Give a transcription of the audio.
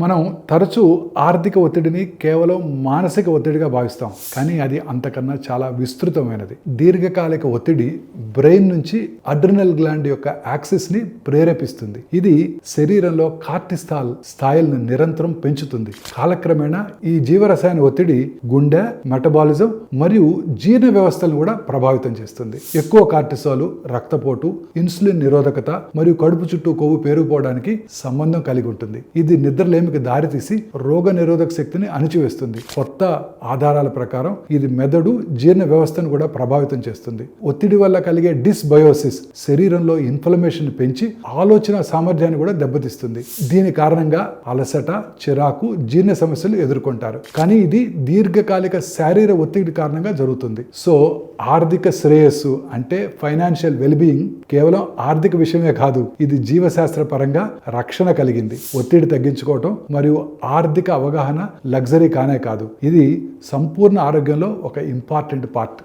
మనం తరచూ ఆర్థిక ఒత్తిడిని కేవలం మానసిక ఒత్తిడిగా భావిస్తాం, కానీ అది అంతకన్నా చాలా విస్తృతమైనది. దీర్ఘకాలిక ఒత్తిడి బ్రెయిన్ నుంచి అడ్రినల్ గ్లాండ్ యొక్క యాక్సిస్ ని ప్రేరేపిస్తుంది. ఇది శరీరంలో కార్టిసాల్ స్థాయిలను నిరంతరం పెంచుతుంది. కాలక్రమేణా ఈ జీవరసాయన ఒత్తిడి గుండె, మెటబాలిజం మరియు జీర్ణ వ్యవస్థలను కూడా ప్రభావితం చేస్తుంది. ఎక్కువ కార్టిసాల్ రక్తపోటు, ఇన్సులిన్ నిరోధకత మరియు కడుపు చుట్టూ కొవ్వు పేరుకుపోవడానికి సంబంధం కలిగి ఉంటుంది. ఇది నిద్రలేమికి దారితీసి రోగ నిరోధక శక్తిని అణిచివేస్తుంది. కొత్త ఆధారాల ప్రకారం ఇది మెదడు, జీర్ణ వ్యవస్థను కూడా ప్రభావితం చేస్తుంది. ఒత్తిడి వల్ల కలిగే డిస్బయోసిస్ శరీరంలో ఇన్ఫ్లమేషన్ పెంచి ఆలోచన సామర్థ్యాన్ని కూడా దెబ్బతీస్తుంది. దీని కారణంగా అలసట, చిరాకు, జీర్ణ సమస్యలు ఎదుర్కొంటారు. కానీ ఇది దీర్ఘకాలిక శారీర ఒత్తిడి కారణంగా జరుగుతుంది. సో ఆర్థిక శ్రేయస్సు అంటే ఫైనాన్షియల్ వెల్బీయింగ్ కేవలం ఆర్థిక విషయమే కాదు, ఇది జీవశాస్త్ర పరంగా రక్షణ కలిగింది. ఒత్తిడి తగ్గించుకోవటం మరియు ఆర్థిక అవగాహన లగ్జరీ కానే కాదు, ఇది సంపూర్ణ ఆరోగ్యంలో ఒక ఇంపార్టెంట్ పార్ట్.